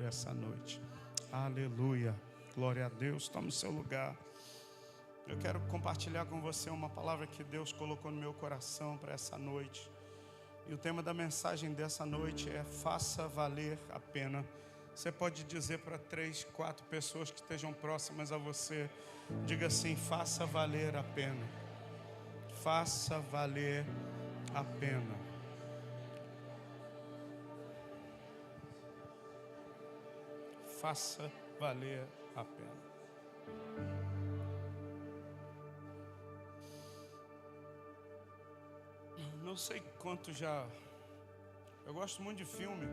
essa noite. Aleluia. Glória a Deus. Tome o seu lugar. Eu quero compartilhar com você uma palavra que Deus colocou no meu coração para essa noite. E o tema da mensagem dessa noite é: faça valer a pena. Você pode dizer para 3, 4 pessoas que estejam próximas a você, diga assim: faça valer a pena. Faça valer a pena. Faça valer a pena. Não sei quanto já... Eu gosto muito de filme.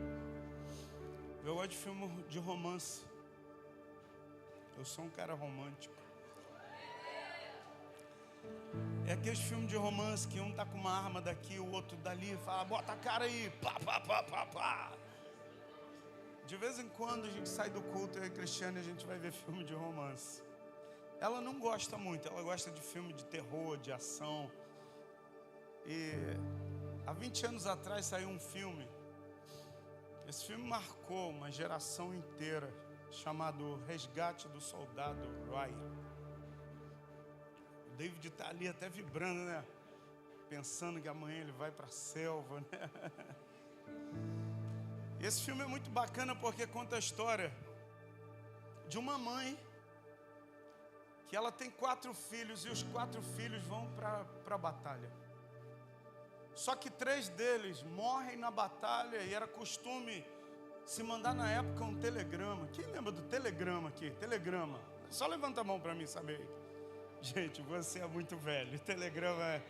Eu gosto de filme de romance. Eu sou um cara romântico. É aqueles filmes de romance que um tá com uma arma daqui, o outro dali, fala: bota a cara aí, pá, pá, pá, pá, pá. De vez em quando a gente sai do culto, eu e a Cristiane, a gente vai ver filme de romance. Ela não gosta muito, ela gosta de filme de terror, de ação. E há 20 anos atrás saiu um filme. Esse filme marcou uma geração inteira, chamado Resgate do Soldado Ryan. O David está ali até vibrando, né? Pensando que amanhã ele vai para a selva, né? E esse filme é muito bacana porque conta a história de uma mãe que ela tem 4 filhos e os 4 filhos vão para a batalha. Só que 3 deles morrem na batalha e era costume se mandar na época um telegrama. Quem lembra do telegrama aqui? Telegrama. Só levanta a mão para mim saber. Gente, você é muito velho. Telegrama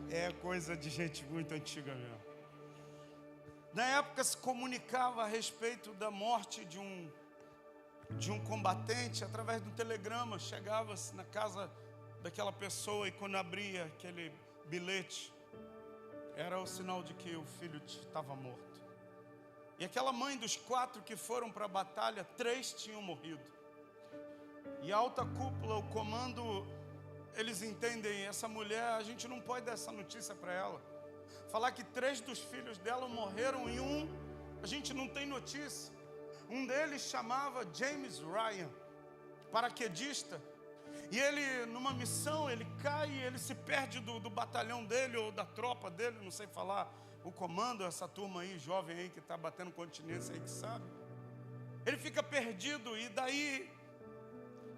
é coisa de gente muito antiga mesmo. Na época se comunicava a respeito da morte de um combatente através do telegrama. Chegava-se na casa daquela pessoa e quando abria aquele bilhete, era o sinal de que o filho estava morto. E aquela mãe dos 4 que foram para a batalha, 3 tinham morrido. E a alta cúpula, o comando, eles entendem: essa mulher, a gente não pode dar essa notícia para ela. Falar que 3 dos filhos dela morreram e a gente não tem notícia. Um deles chamava James Ryan, paraquedista. E ele, numa missão, ele cai e ele se perde do batalhão dele ou da tropa dele, não sei falar o comando, essa turma aí, jovem aí que está batendo continência aí que sabe. Ele fica perdido e daí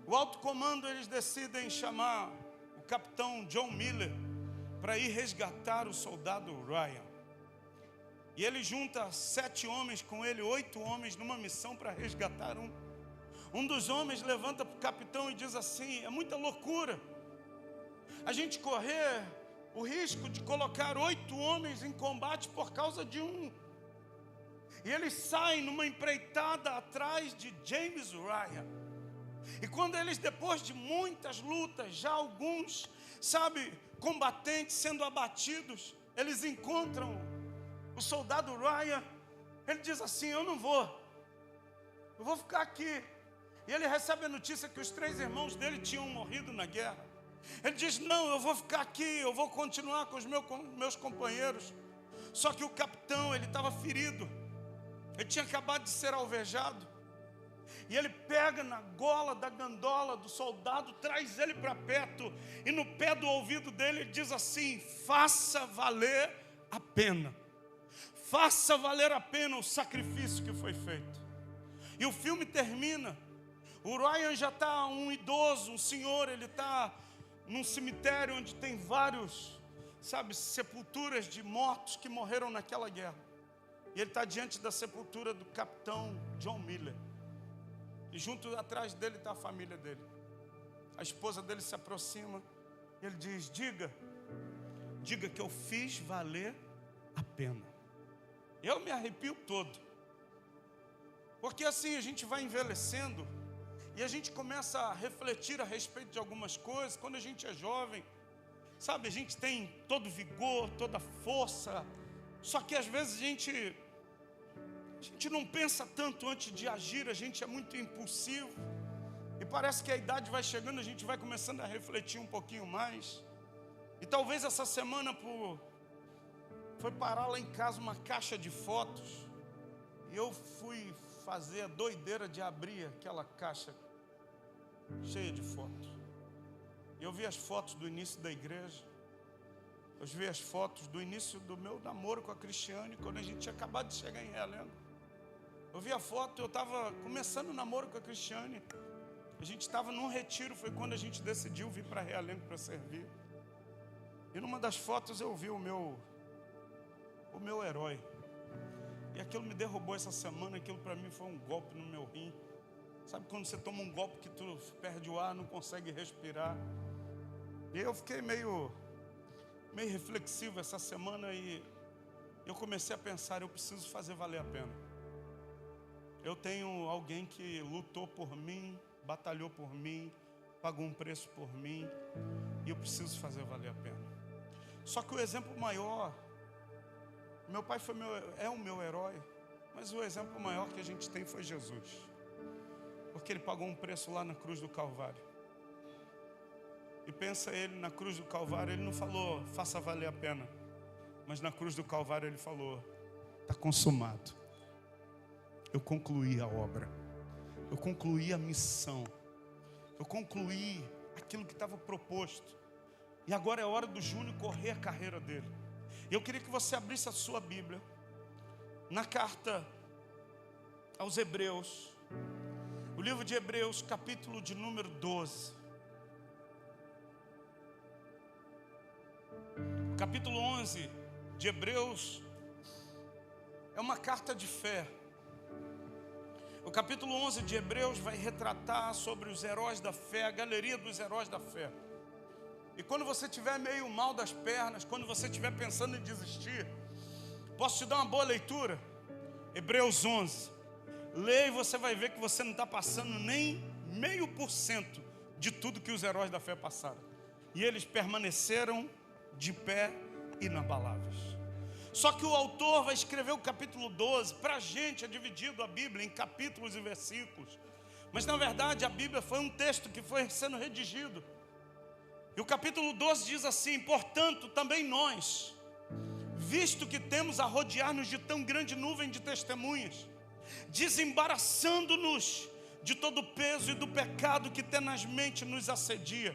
o alto comando, eles decidem chamar o capitão John Miller para ir resgatar o soldado Ryan. E ele junta 7 homens com ele, 8 homens numa missão para resgatar um. Um dos homens levanta para o capitão e diz assim: é muita loucura a gente correr o risco de colocar 8 homens em combate por causa de um. E eles saem numa empreitada atrás de James Ryan. E quando eles, depois de muitas lutas, já alguns, combatentes sendo abatidos, eles encontram o soldado Ryan. Ele diz assim: eu não vou, eu vou ficar aqui. E ele recebe a notícia que os 3 irmãos dele tinham morrido na guerra. Ele diz: não, eu vou ficar aqui, eu vou continuar com os meus companheiros. Só que o capitão, ele estava ferido. Ele tinha acabado de ser alvejado. E ele pega na gola da gandola do soldado, traz ele para perto. E no pé do ouvido dele, ele diz assim: faça valer a pena. Faça valer a pena o sacrifício que foi feito. E o filme termina. O Ryan já está um idoso, um senhor, ele está num cemitério onde tem vários, sepulturas de mortos que morreram naquela guerra. E ele está diante da sepultura do capitão John Miller. E junto atrás dele está a família dele. A esposa dele se aproxima e ele diz: diga que eu fiz valer a pena. Eu me arrepio todo. Porque assim a gente vai envelhecendo e a gente começa a refletir a respeito de algumas coisas. Quando a gente é jovem, a gente tem todo vigor, toda força. Só que às vezes a gente não pensa tanto antes de agir, a gente é muito impulsivo. E parece que a idade vai chegando, a gente vai começando a refletir um pouquinho mais. E talvez essa semana foi parar lá em casa uma caixa de fotos. E eu fui fazer a doideira de abrir aquela caixa cheia de fotos. Eu vi as fotos do início da igreja. Eu vi as fotos do início do meu namoro com a Cristiane, quando a gente tinha acabado de chegar em Realengo. Eu vi a foto, eu estava começando o namoro com a Cristiane. A gente estava num retiro, foi quando a gente decidiu vir para Realengo para servir. E numa das fotos eu vi o meu herói. E aquilo me derrubou essa semana, aquilo para mim foi um golpe no meu rim. Sabe quando você toma um golpe que tu perde o ar, não consegue respirar? E eu fiquei meio reflexivo essa semana e eu comecei a pensar, eu preciso fazer valer a pena. Eu tenho alguém que lutou por mim, batalhou por mim, pagou um preço por mim, e eu preciso fazer valer a pena. Só que o exemplo maior, meu pai é o meu herói, mas o exemplo maior que a gente tem foi Jesus. Porque ele pagou um preço lá na cruz do Calvário. E pensa ele, na cruz do Calvário, ele não falou, faça valer a pena. Mas na cruz do Calvário ele falou, está consumado. Eu concluí a obra. Eu concluí a missão. Eu concluí aquilo que estava proposto. E agora é hora do Júnior correr a carreira dele. Eu queria que você abrisse a sua Bíblia na carta aos Hebreus. O livro de Hebreus, capítulo de número 12. O capítulo 11 de Hebreus é uma carta de fé. O capítulo 11 de Hebreus vai retratar sobre os heróis da fé, a galeria dos heróis da fé. E quando você estiver meio mal das pernas, quando você estiver pensando em desistir, posso te dar uma boa leitura? Hebreus 11. Leia e você vai ver que você não está passando nem 0,5% de tudo que os heróis da fé passaram. E eles permaneceram de pé inabaláveis. Só que o autor vai escrever o capítulo 12, para a gente é dividido a Bíblia em capítulos e versículos. Mas na verdade a Bíblia foi um texto que foi sendo redigido. E o capítulo 12 diz assim, portanto também nós, visto que temos a rodear-nos de tão grande nuvem de testemunhas, desembaraçando-nos de todo o peso e do pecado que tenazmente nos assedia,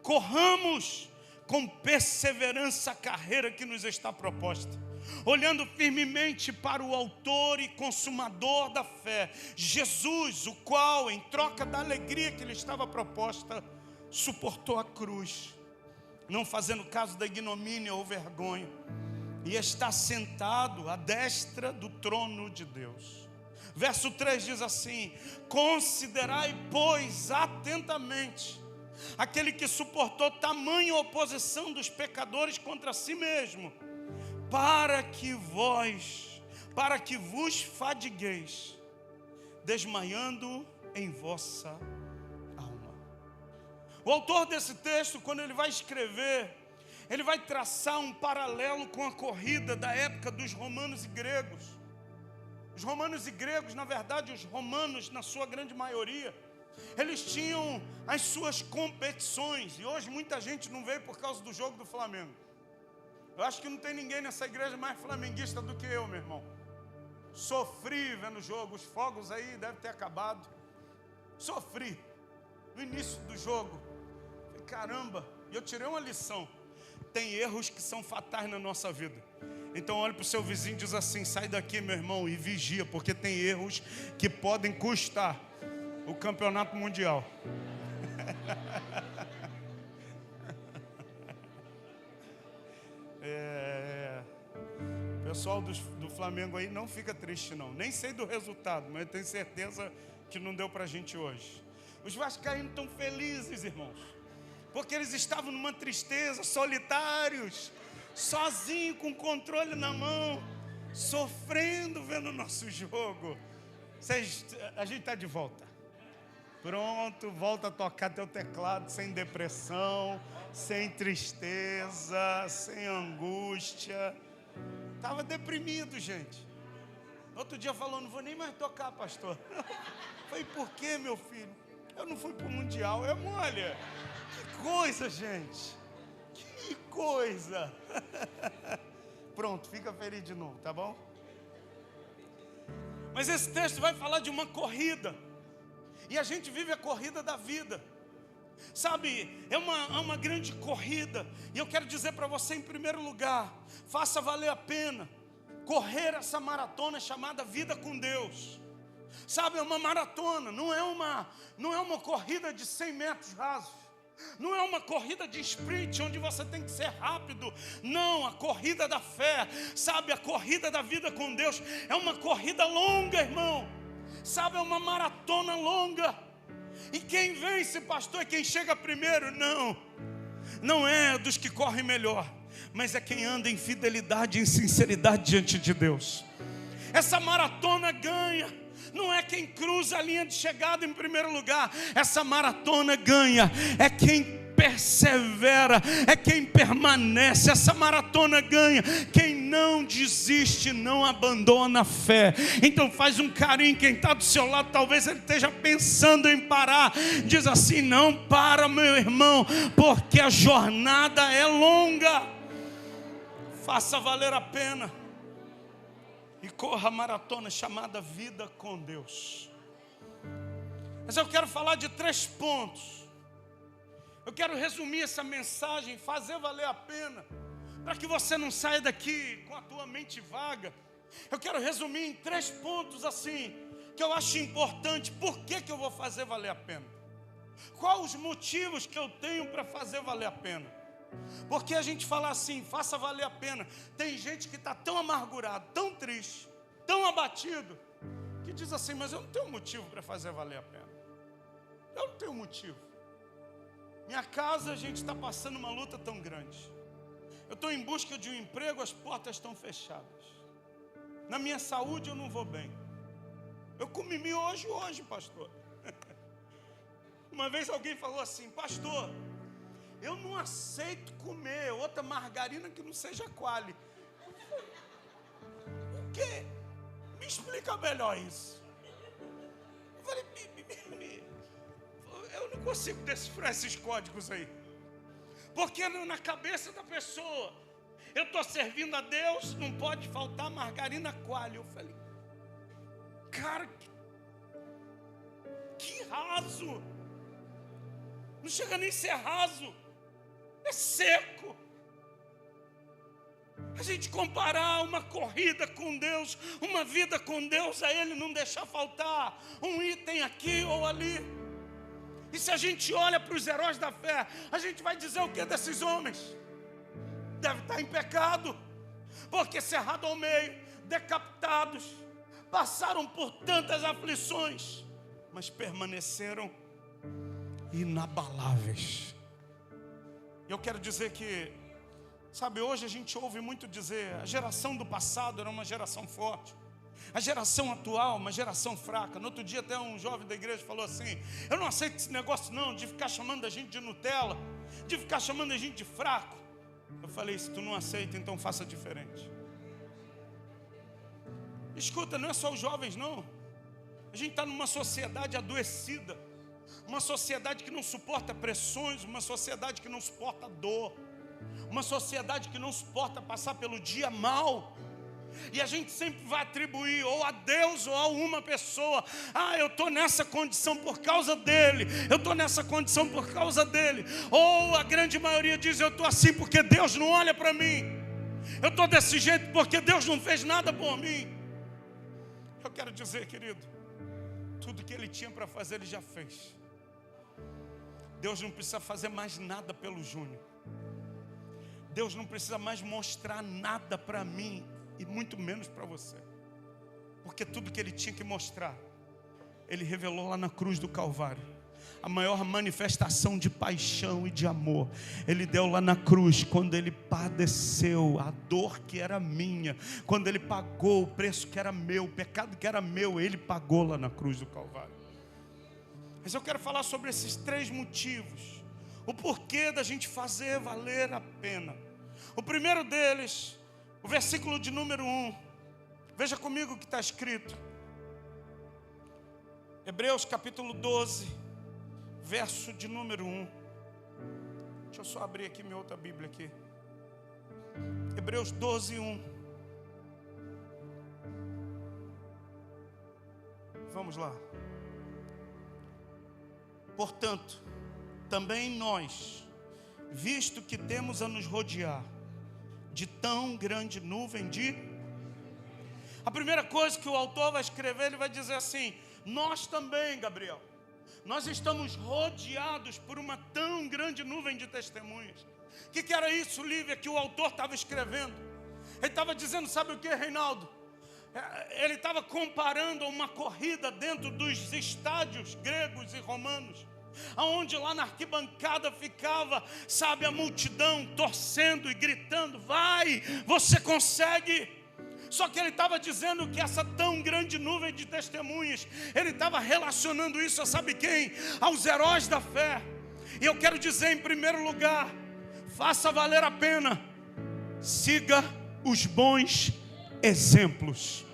corramos com perseverança a carreira que nos está proposta, olhando firmemente para o autor e consumador da fé, Jesus, o qual, em troca da alegria que lhe estava proposta, suportou a cruz, não fazendo caso da ignomínia ou vergonha, e está sentado à destra do trono de Deus. Verso 3 diz assim, considerai, pois, atentamente, aquele que suportou tamanha oposição dos pecadores contra si mesmo, para que vos fadigueis, desmaiando em vossa alma. O autor desse texto, quando ele vai escrever, ele vai traçar um paralelo com a corrida da época dos romanos e gregos. Os romanos e gregos, na verdade, os romanos, na sua grande maioria, eles tinham as suas competições. E hoje muita gente não veio por causa do jogo do Flamengo. Eu acho que não tem ninguém nessa igreja mais flamenguista do que eu, meu irmão. Sofri vendo o jogo, os fogos aí devem ter acabado. Sofri no início do jogo. Falei, caramba, e eu tirei uma lição. Tem erros que são fatais na nossa vida. Então olhe para o seu vizinho e diz assim, sai daqui, meu irmão, e vigia, porque tem erros que podem custar o campeonato mundial. O pessoal do Flamengo aí não fica triste não. Nem sei do resultado, mas eu tenho certeza que não deu para a gente hoje. Os vascaínos estão felizes, irmãos, porque eles estavam numa tristeza, solitários, sozinhos, com o controle na mão, sofrendo vendo o nosso jogo. A gente está de volta. Pronto, volta a tocar teu teclado sem depressão, sem tristeza, sem angústia. Estava deprimido, gente. Outro dia falou, não vou nem mais tocar, pastor. Falei, por quê, meu filho? Eu não fui para o Mundial. Olha, que coisa, gente. Que coisa. Pronto, fica feliz de novo, tá bom? Mas esse texto vai falar de uma corrida. E a gente vive a corrida da vida. Sabe, é uma grande corrida. E eu quero dizer para você, em primeiro lugar, faça valer a pena correr essa maratona chamada vida com Deus. Sabe, é uma maratona, não é uma corrida de 100 metros rasos. Não é uma corrida de sprint onde você tem que ser rápido. Não, a corrida da fé, sabe, a corrida da vida com Deus é uma corrida longa, irmão. Sabe, é uma maratona longa. E quem vence, pastor, é quem chega primeiro? Não é dos que correm melhor, mas é quem anda em fidelidade e em sinceridade diante de Deus. Essa maratona ganha. Não é quem cruza a linha de chegada em primeiro lugar. Essa maratona ganha é quem persevera, é quem permanece. Essa maratona ganha quem não desiste, não abandona a fé. Então faz um carinho, quem está do seu lado, talvez ele esteja pensando em parar. Diz assim: não para, meu irmão, porque a jornada é longa. Faça valer a pena e corra a maratona chamada vida com Deus. Mas eu quero falar de 3 pontos. Eu quero resumir essa mensagem, fazer valer a pena, para que você não saia daqui com a tua mente vaga. Eu quero resumir em 3 pontos assim, que eu acho importante. Por que eu vou fazer valer a pena? Quais os motivos que eu tenho para fazer valer a pena? Porque a gente fala assim, faça valer a pena. Tem gente que está tão amargurado, tão triste, tão abatido, que diz assim: mas eu não tenho motivo para fazer valer a pena. Eu não tenho motivo. Minha casa, a gente está passando uma luta tão grande. Eu estou em busca de um emprego, as portas estão fechadas. Na minha saúde eu não vou bem. Eu comi miojo hoje, pastor. Uma vez alguém falou assim: pastor, eu não aceito comer outra margarina que não seja Qualy. O quê? Me explica melhor isso. Eu falei: eu não consigo decifrar esses códigos aí. Porque na cabeça da pessoa, eu estou servindo a Deus, não pode faltar margarina Qualy. Eu falei: cara, que raso. Não chega nem a ser raso. É seco. A gente comparar uma corrida com Deus, uma vida com Deus, a Ele não deixar faltar um item aqui ou ali. E se a gente olha para os heróis da fé, a gente vai dizer o que desses homens? Deve estar em pecado, porque cerrado ao meio, decapitados, passaram por tantas aflições, mas permaneceram inabaláveis. Eu quero dizer que, sabe, hoje a gente ouve muito dizer: a geração do passado era uma geração forte, a geração atual uma geração fraca. No outro dia até um jovem da igreja falou assim: eu não aceito esse negócio não, de ficar chamando a gente de Nutella, de ficar chamando a gente de fraco. Eu falei: se tu não aceita, então faça diferente. Escuta, não é só os jovens não. A gente está numa sociedade adoecida, uma sociedade que não suporta pressões, uma sociedade que não suporta dor, uma sociedade que não suporta passar pelo dia mal. E a gente sempre vai atribuir ou a Deus ou a uma pessoa: eu estou nessa condição por causa dele, eu estou nessa condição por causa dele. Ou a grande maioria diz: eu estou assim porque Deus não olha para mim, eu estou desse jeito porque Deus não fez nada por mim. Eu quero dizer, querido, tudo que Ele tinha para fazer, Ele já fez. Deus não precisa fazer mais nada pelo Júnior. Deus não precisa mais mostrar nada para mim, e muito menos para você. Porque tudo que Ele tinha que mostrar, Ele revelou lá na cruz do Calvário. A maior manifestação de paixão e de amor Ele deu lá na cruz, quando Ele padeceu a dor que era minha, quando Ele pagou o preço que era meu, o pecado que era meu, Ele pagou lá na cruz do Calvário. Mas eu quero falar sobre esses 3 motivos, o porquê da gente fazer valer a pena. O primeiro deles, o versículo de número 1. Veja comigo o que está escrito. Hebreus capítulo 12, verso de número 1. Deixa eu só abrir aqui minha outra Bíblia aqui. Hebreus 12, 1. Vamos lá. Portanto, também nós, visto que temos a nos rodear de tão grande nuvem de... A primeira coisa que o autor vai escrever, ele vai dizer assim: nós também, Gabriel, nós estamos rodeados por uma tão grande nuvem de testemunhas. O que era isso, Lívia, que o autor estava escrevendo? Ele estava dizendo, sabe o que, Reinaldo? Ele estava comparando uma corrida dentro dos estádios gregos e romanos, aonde lá na arquibancada ficava, sabe, a multidão torcendo e gritando: vai, você consegue. Só que ele estava dizendo que essa tão grande nuvem de testemunhas, ele estava relacionando isso a sabe quem? Aos heróis da fé. E eu quero dizer, em primeiro lugar, faça valer a pena, siga os bons exemplos.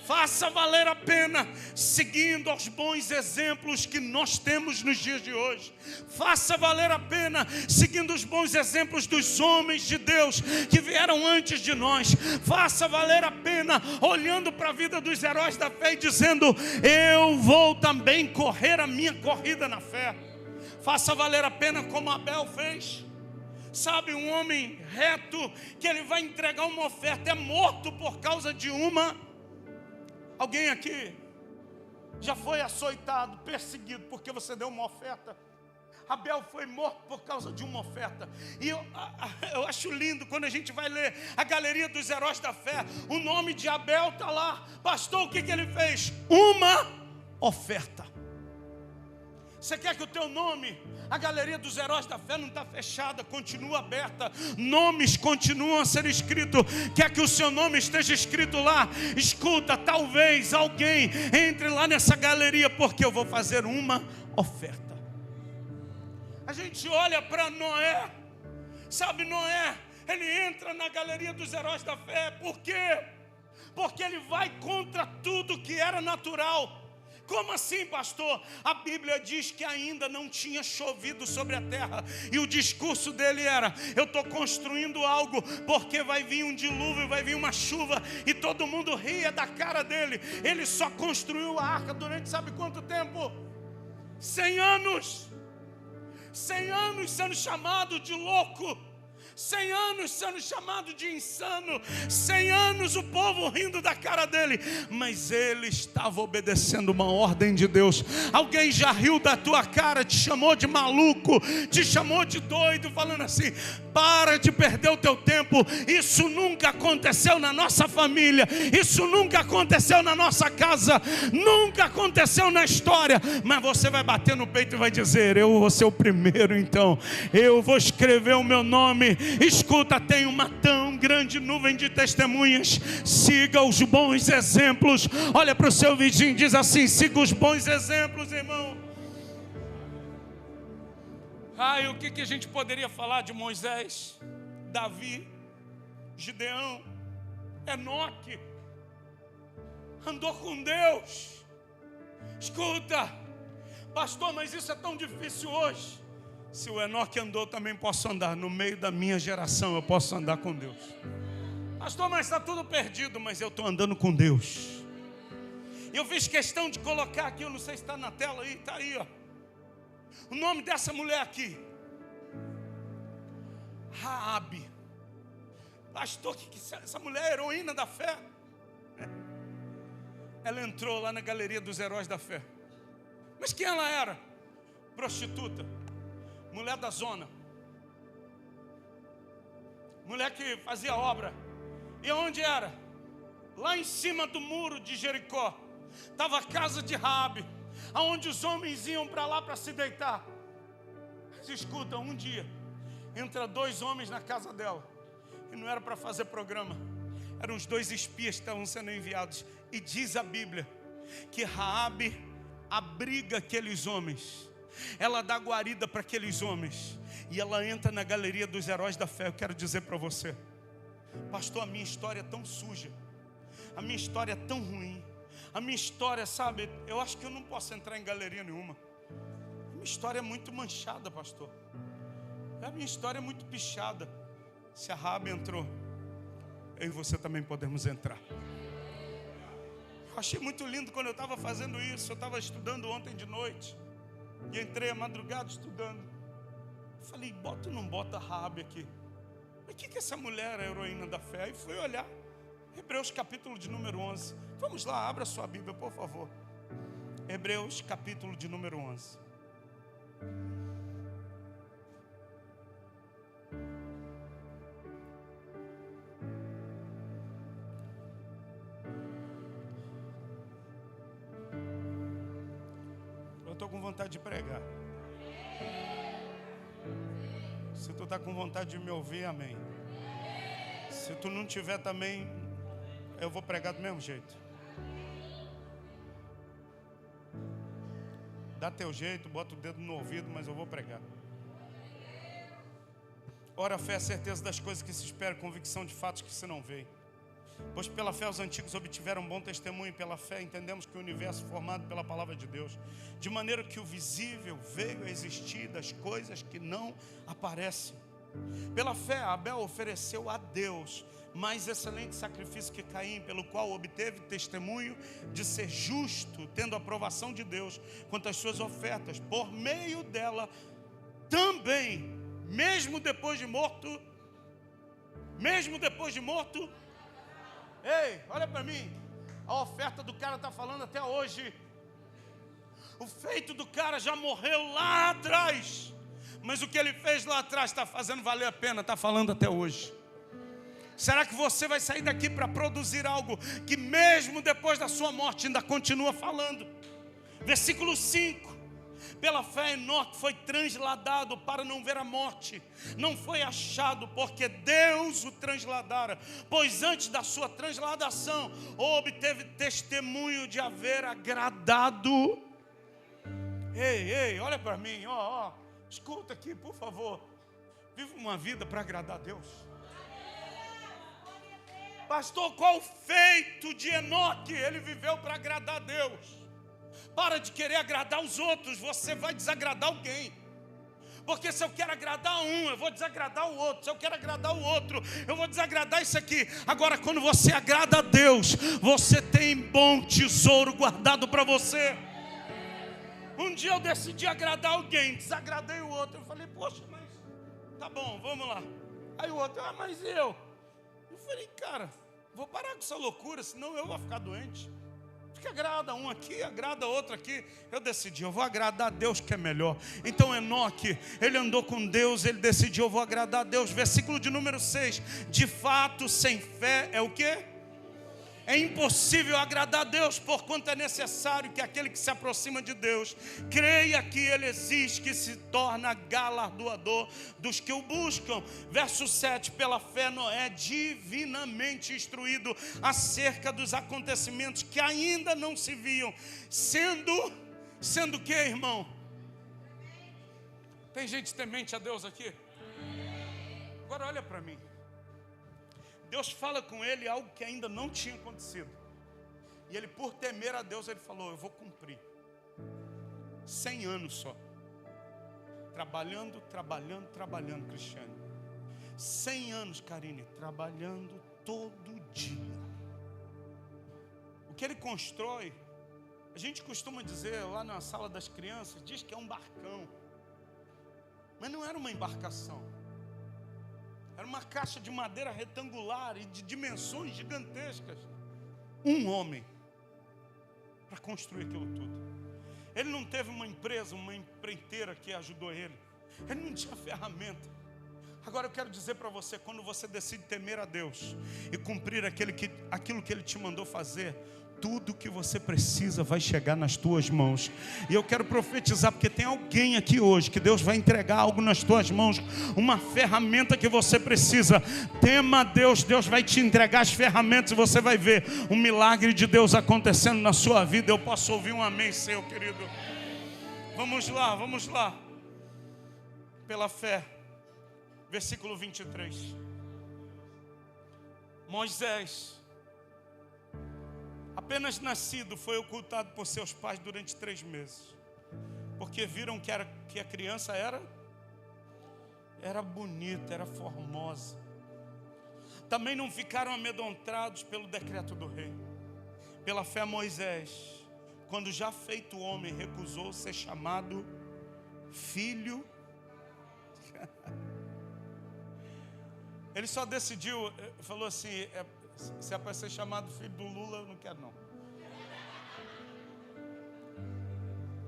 Faça valer a pena, seguindo aos bons exemplos que nós temos nos dias de hoje. Faça valer a pena, seguindo os bons exemplos dos homens de Deus que vieram antes de nós. Faça valer a pena, olhando para a vida dos heróis da fé e dizendo: eu vou também correr a minha corrida na fé. Faça valer a pena como Abel fez. Sabe, um homem reto, que ele vai entregar uma oferta, é morto por causa de uma... Alguém aqui já foi açoitado, perseguido, porque você deu uma oferta? Abel foi morto por causa de uma oferta. E eu acho lindo quando a gente vai ler a galeria dos heróis da fé. O nome de Abel está lá. Pastor, o que ele fez? Uma oferta. Você quer que o teu nome, a galeria dos heróis da fé não está fechada, continua aberta, nomes continuam a ser escritos. Quer que o seu nome esteja escrito lá? Escuta, talvez alguém entre lá nessa galeria, porque eu vou fazer uma oferta. A gente olha para Noé, sabe, Noé, ele entra na galeria dos heróis da fé. Por quê? Porque ele vai contra tudo que era natural. Como assim, pastor? A Bíblia diz que ainda não tinha chovido sobre a terra. E o discurso dele era: eu estou construindo algo, porque vai vir um dilúvio, vai vir uma chuva. E todo mundo ria da cara dele. Ele só construiu a arca durante sabe quanto tempo? 100 anos. 100 anos sendo chamado de louco. 100 anos sendo chamado de insano. 100 anos o povo rindo da cara dele. Mas ele estava obedecendo uma ordem de Deus. Alguém já riu da tua cara, te chamou de maluco, te chamou de doido, falando assim: para de perder o teu tempo. Isso nunca aconteceu na nossa família. Isso nunca aconteceu na nossa casa. Nunca aconteceu na história. Mas você vai bater no peito e vai dizer: eu vou ser o primeiro, então eu vou escrever o meu nome. Escuta, tem uma tão grande nuvem de testemunhas. Siga os bons exemplos. Olha para o seu vizinho e diz assim: siga os bons exemplos, irmão. E o que a gente poderia falar de Moisés, Davi, Gideão, Enoque? Andou com Deus. Escuta, pastor, mas isso é tão difícil hoje. Se o Enoque andou, também posso andar. No meio da minha geração eu posso andar com Deus. Pastor, mas está tudo perdido. Mas eu estou andando com Deus. Eu fiz questão de colocar aqui, eu não sei se está na tela aí, está aí, ó, o nome dessa mulher aqui: Raabe. Pastor, que essa mulher é heroína da fé. Ela entrou lá na galeria dos heróis da fé. Mas quem ela era? Prostituta, mulher da zona, mulher que fazia obra. E onde era? Lá em cima do muro de Jericó estava a casa de Raabe, aonde os homens iam para lá para se deitar. Mas escuta, um dia entra 2 homens na casa dela, e não era para fazer programa, eram os 2 espias que estavam sendo enviados. E diz a Bíblia que Raabe abriga aqueles homens, ela dá guarida para aqueles homens, e ela entra na galeria dos heróis da fé. Eu quero dizer para você: pastor, a minha história é tão suja, a minha história é tão ruim, a minha história, sabe, eu acho que eu não posso entrar em galeria nenhuma. A minha história é muito manchada, pastor. A minha história é muito pichada. Se a Raabe entrou, eu e você também podemos entrar. achei muito lindo quando eu estava fazendo isso. Eu estava estudando ontem de noite. E entrei à madrugada estudando. Eu falei, bota ou não bota Raabe aqui? Mas o que essa mulher é a heroína da fé? Aí fui olhar. Hebreus capítulo de número 11. Vamos lá, abra sua Bíblia, por favor. Hebreus capítulo de número 11. Eu estou com vontade de pregar. Se tu está com vontade de me ouvir, amém. Se tu não tiver também, eu vou pregar do mesmo jeito. Dá teu jeito, bota o dedo no ouvido, mas eu vou pregar. Ora, a fé é a certeza das coisas que se esperam, convicção de fatos que se não veem. Pois pela fé os antigos obtiveram bom testemunho, e pela fé entendemos que o universo é formado pela palavra de Deus, de maneira que o visível veio a existir das coisas que não aparecem. Pela fé Abel ofereceu a Deus mais excelente sacrifício que Caim, pelo qual obteve testemunho de ser justo, tendo a aprovação de Deus quanto às suas ofertas. Por meio dela também, mesmo depois de morto, ei, olha para mim, a oferta do cara está falando até hoje. O feito do cara já morreu lá atrás, mas o que ele fez lá atrás está fazendo valer a pena, está falando até hoje. Será que você vai sair daqui para produzir algo que mesmo depois da sua morte ainda continua falando? Versículo 5. Pela fé Enoque foi transladado para não ver a morte. Não foi achado porque Deus o transladara, pois antes da sua transladação obteve testemunho de haver agradado. Ei, olha para mim, escuta aqui, por favor. Viva uma vida para agradar a Deus. Pastor, qual o feito de Enoque? Ele viveu para agradar a Deus. Para de querer agradar os outros, você vai desagradar alguém. Porque se eu quero agradar um, eu vou desagradar o outro. Se eu quero agradar o outro, eu vou desagradar isso aqui. Agora, quando você agrada a Deus, você tem bom tesouro guardado para você. Um dia eu decidi agradar alguém, desagradei o outro. Eu falei, poxa, mas tá bom, vamos lá. Aí o outro, mas eu falei, cara, vou parar com essa loucura, senão eu vou ficar doente. Fica agrada um aqui, agrada outro aqui. Eu decidi, eu vou agradar a Deus que é melhor. Então Enoque, ele andou com Deus, ele decidiu, eu vou agradar a Deus. Versículo de número 6. De fato, sem fé é o quê? É impossível agradar a Deus, porquanto é necessário que aquele que se aproxima de Deus creia que Ele existe, que se torna galardoador dos que o buscam. Verso 7, pela fé Noé, divinamente instruído acerca dos acontecimentos que ainda não se viam, sendo que, irmão? Tem gente temente a Deus aqui? Agora olha para mim. Deus fala com ele algo que ainda não tinha acontecido. E ele, por temer a Deus, ele falou, eu vou cumprir. 100 anos só. Trabalhando, Cristiane. 100 anos, Karine, trabalhando todo dia. O que ele constrói, a gente costuma dizer lá na sala das crianças, diz que é um barcão. Mas não era uma embarcação. Era uma caixa de madeira retangular e de dimensões gigantescas. Um homem para construir aquilo tudo. Ele não teve uma empresa, uma empreiteira que ajudou ele. Ele não tinha ferramenta. Agora eu quero dizer para você, quando você decide temer a Deus e cumprir aquilo que Ele te mandou fazer, tudo que você precisa vai chegar nas tuas mãos. E eu quero profetizar, porque tem alguém aqui hoje que Deus vai entregar algo nas tuas mãos, uma ferramenta que você precisa. Tema a Deus, Deus vai te entregar as ferramentas e você vai ver um milagre de Deus acontecendo na sua vida. Eu posso ouvir um amém seu, querido? Vamos lá. Pela fé, versículo 23. Moisés, apenas nascido, foi ocultado por seus pais durante 3 meses, porque viram que a criança era bonita, era formosa. Também não ficaram amedrontados pelo decreto do rei, Pela fé, Moisés, quando já feito homem, recusou ser chamado filho. Ele só decidiu, falou assim, se é para ser chamado filho do Lula, eu não quero não.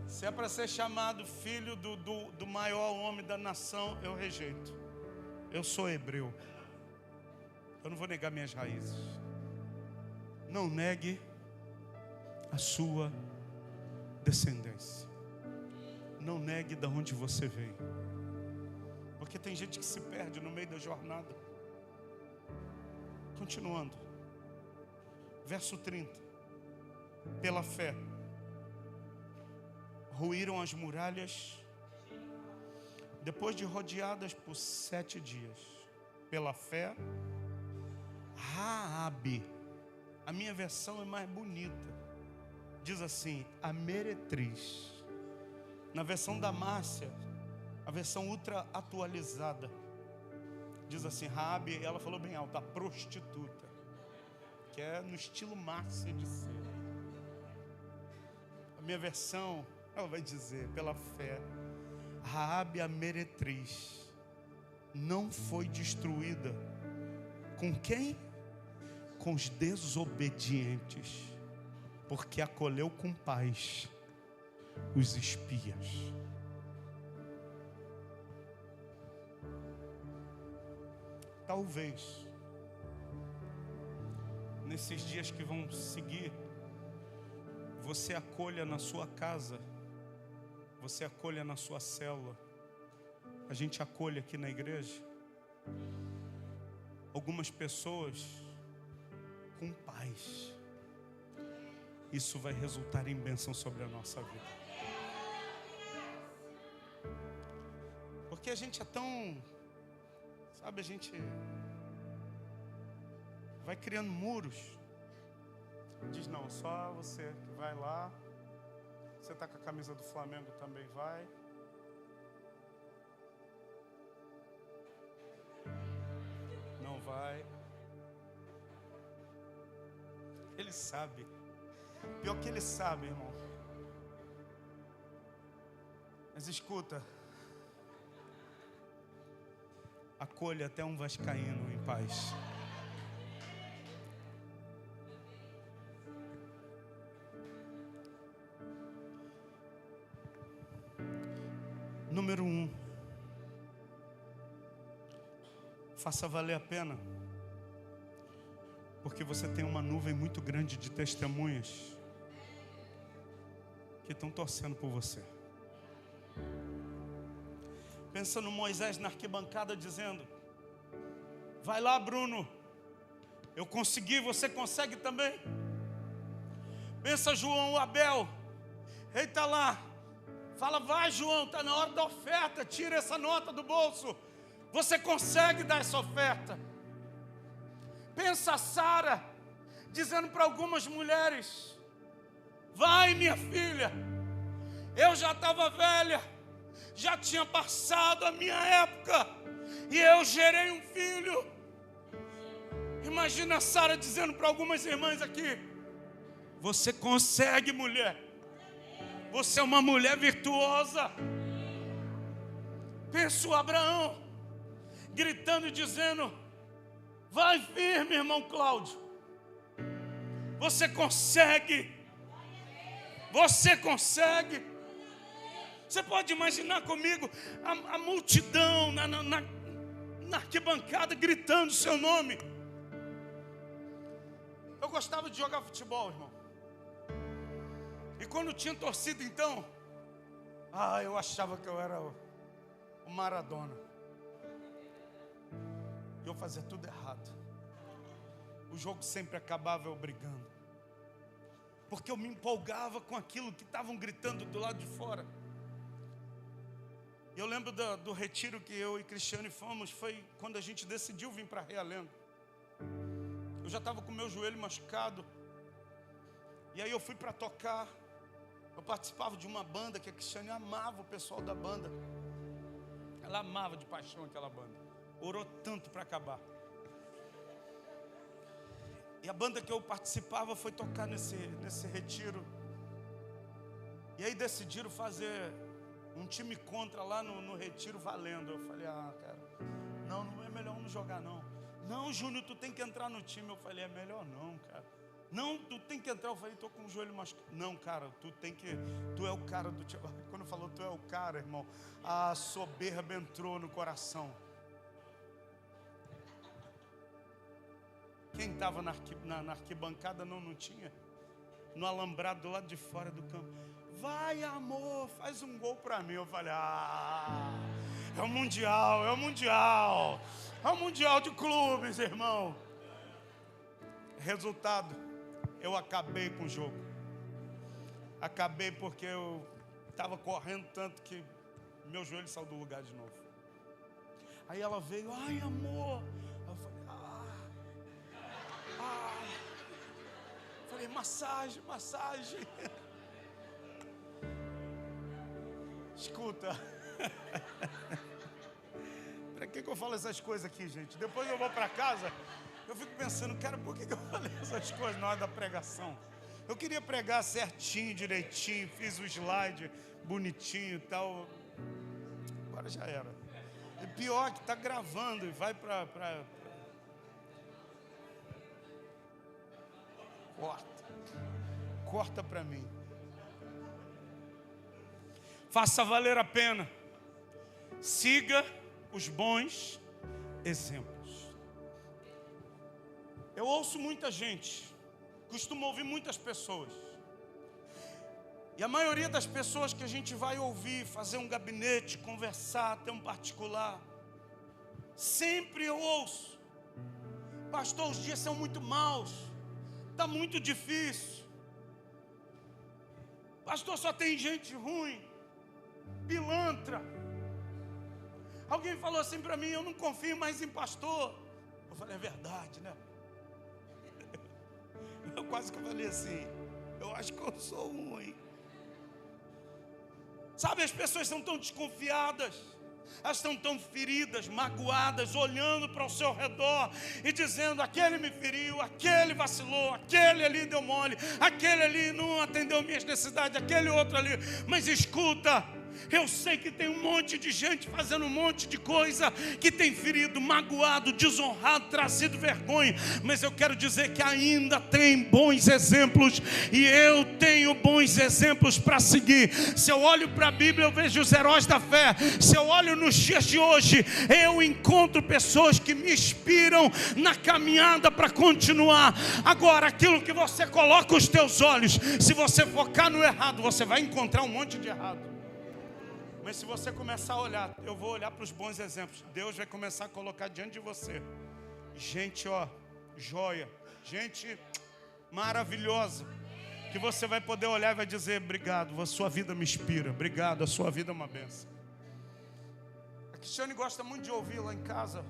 Se é para ser chamado filho do maior homem da nação, eu rejeito. Eu sou hebreu. Eu não vou negar minhas raízes. Não negue a sua descendência. Não negue de onde você veio. Porque tem gente que se perde no meio da jornada. Continuando. Verso 30. Pela fé, ruíram as muralhas depois de rodeadas por 7 dias. Pela fé, Raabe, a minha versão é mais bonita, diz assim, a meretriz. Na versão da Márcia, a versão ultra atualizada, diz assim, Raabe, ela falou bem alto, a prostituta, que é no estilo Márcia de ser. A minha versão, ela vai dizer, pela fé, Raabe, a meretriz, não foi destruída. Com quem? Com os desobedientes, porque acolheu com paz os espias. Talvez, nesses dias que vão seguir, você acolha na sua casa, você acolha na sua célula, a gente acolhe aqui na igreja, algumas pessoas com paz. Isso vai resultar em bênção sobre a nossa vida. Porque a gente é tão, sabe, a gente vai criando muros. Diz, não, só você que vai lá. Você está com a camisa do Flamengo, também vai. Não vai. Ele sabe. Pior que ele sabe, irmão. Mas escuta. Acolha até um vascaíno em paz. Número 1. Faça valer a pena. Porque você tem uma nuvem muito grande de testemunhas que estão torcendo por você. Pensa no Moisés na arquibancada dizendo, vai lá, Bruno, eu consegui, você consegue também? Pensa João, Abel, eita lá, fala, vai João, está na hora da oferta, tira essa nota do bolso, você consegue dar essa oferta? Pensa a Sara, dizendo para algumas mulheres, vai minha filha, eu já estava velha, já tinha passado a minha época, e eu gerei um filho. Imagina a Sara dizendo para algumas irmãs aqui, você consegue, mulher, você é uma mulher virtuosa. Pensa o Abraão, gritando e dizendo, vai firme, irmão Cláudio, você consegue, você consegue. Você pode imaginar comigo a multidão na arquibancada gritando o seu nome. Eu gostava de jogar futebol, irmão. E quando tinha torcida, então, eu achava que eu era o Maradona. E eu fazia tudo errado. O jogo sempre acabava eu brigando. Porque eu me empolgava com aquilo que estavam gritando do lado de fora. Eu lembro do retiro que eu e Cristiane fomos, foi quando a gente decidiu vir para Realengo. Eu já estava com o meu joelho machucado. E aí eu fui para tocar. Eu participava de uma banda que a Cristiane amava o pessoal da banda. Ela amava de paixão aquela banda. Orou tanto para acabar. E a banda que eu participava foi tocar nesse retiro. E aí decidiram fazer um time contra lá no retiro valendo. Eu falei, cara, não é melhor não jogar não. Não, Júnior, tu tem que entrar no time. Eu falei, é melhor não, cara. Não, tu tem que entrar. Eu falei, tô com o joelho machucado. Não, cara, tu é o cara do time. Quando falou tu é o cara, irmão, a soberba entrou no coração. Quem estava na arquibancada não tinha. No alambrado do lado de fora do campo. Vai, amor, faz um gol pra mim. Eu falei, é o Mundial. É o Mundial de clubes, irmão. Resultado, eu acabei com o jogo. Acabei porque eu estava correndo tanto que meu joelho saiu do lugar de novo. Aí ela veio, ai, amor. Eu falei, Falei, massagem. Escuta. Para que eu falo essas coisas aqui, gente? Depois eu vou para casa, eu fico pensando, cara, por que eu falei essas coisas na hora da pregação? Eu queria pregar certinho, direitinho, fiz o slide bonitinho e tal. Agora já era. E pior que tá gravando e vai para... Corta para mim. Faça valer a pena. Siga os bons exemplos. Eu ouço muita gente, costumo ouvir muitas pessoas. E a maioria das pessoas que a gente vai ouvir, fazer um gabinete, conversar, ter um particular, sempre eu ouço: pastor, os dias são muito maus, está muito difícil. Pastor, só tem gente ruim, pilantra. Alguém falou assim para mim, eu não confio mais em pastor. Eu falei, é verdade, né? Eu quase que falei assim, eu acho que eu sou ruim. Sabe, as pessoas são tão desconfiadas, elas estão tão feridas, magoadas, olhando para o seu redor e dizendo, aquele me feriu, aquele vacilou, aquele ali deu mole, aquele ali não atendeu minhas necessidades, aquele outro ali. Mas escuta, eu sei que tem um monte de gente fazendo um monte de coisa que tem ferido, magoado, desonrado, trazido vergonha. Mas eu quero dizer que ainda tem bons exemplos, e eu tenho bons exemplos para seguir. Se eu olho para a Bíblia, eu vejo os heróis da fé. Se eu olho nos dias de hoje, eu encontro pessoas que me inspiram na caminhada para continuar. Agora, aquilo que você coloca os teus olhos, se você focar no errado, você vai encontrar um monte de errado. Mas se você começar a olhar, eu vou olhar para os bons exemplos. Deus vai começar a colocar diante de você gente, joia, gente maravilhosa, que você vai poder olhar e vai dizer, obrigado, a sua vida me inspira, obrigado, a sua vida é uma bênção. A Cristiane gosta muito de ouvir lá em casa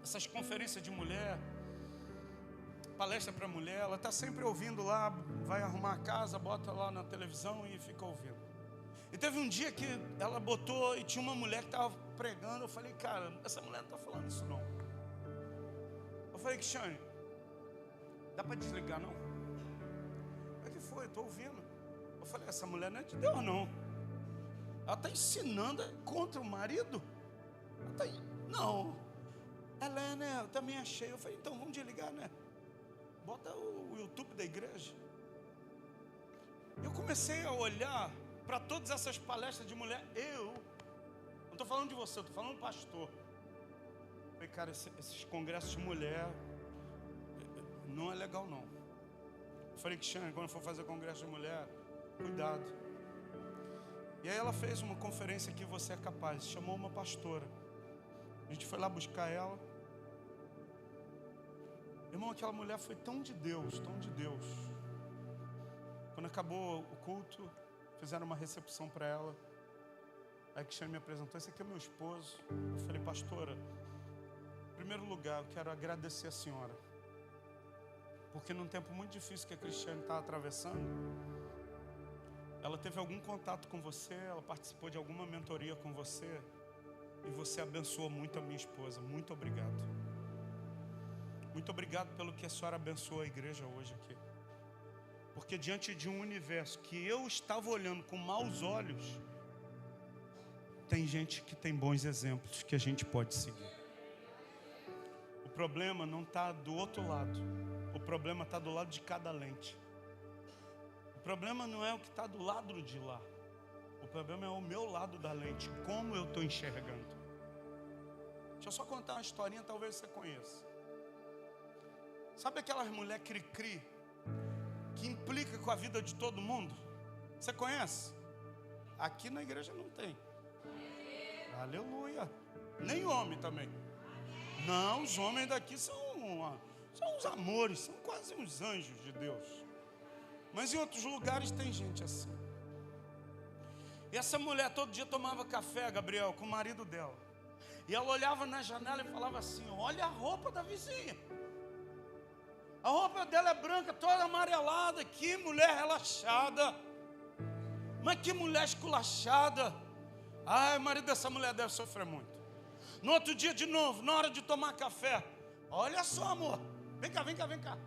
essas conferências de mulher, palestra para mulher. Ela está sempre ouvindo lá, vai arrumar a casa, bota lá na televisão e fica ouvindo. E teve um dia que ela botou e tinha uma mulher que estava pregando. Eu falei, cara, essa mulher não está falando isso não. Eu falei, Cristiane, dá para desligar não? O que foi? Estou ouvindo. Eu falei, essa mulher não é de Deus não. Ela está ensinando contra o marido? Não. Ela é, né? Eu também achei. Eu falei, então vamos desligar, né? Bota o YouTube da igreja. Eu comecei a olhar para todas essas palestras de mulher. Eu não estou falando de você, eu estou falando do pastor. Eu falei, cara, esses congressos de mulher não é legal não. Eu falei, Cristiane, quando for fazer congresso de mulher, cuidado. E aí ela fez uma conferência que você é capaz, chamou uma pastora. A gente foi lá buscar ela. Irmão, aquela mulher foi tão de Deus, tão de Deus. Quando acabou o culto, fizeram uma recepção para ela. Aí a Cristiane me apresentou, esse aqui é meu esposo. Eu falei, pastora, em primeiro lugar, eu quero agradecer a senhora. Porque num tempo muito difícil que a Cristiane estava atravessando, ela teve algum contato com você, ela participou de alguma mentoria com você, e você abençoou muito a minha esposa. Muito obrigado. Muito obrigado pelo que a senhora abençoou a igreja hoje aqui. Porque diante de um universo que eu estava olhando com maus olhos, tem gente que tem bons exemplos que a gente pode seguir. O problema não está do outro lado. O problema está do lado de cada lente. O problema não é o que está do lado de lá. O problema é o meu lado da lente, como eu estou enxergando. Deixa eu só contar uma historinha, talvez você conheça. Sabe aquelas mulheres cri-cri, que implica com a vida de todo mundo? Você conhece? Aqui na igreja não tem. Aleluia. Nem homem também. Não, os homens daqui são uns amores, são quase uns anjos de Deus. Mas em outros lugares tem gente assim. E essa mulher todo dia tomava café, Gabriel, com o marido dela. E ela olhava na janela e falava assim: olha a roupa da vizinha. A roupa dela é branca, toda amarelada. Que mulher relaxada. Mas que mulher esculachada. Ai, o marido dessa mulher deve sofrer muito. No outro dia de novo, na hora de tomar café: olha só, amor, vem cá, vem cá, vem cá.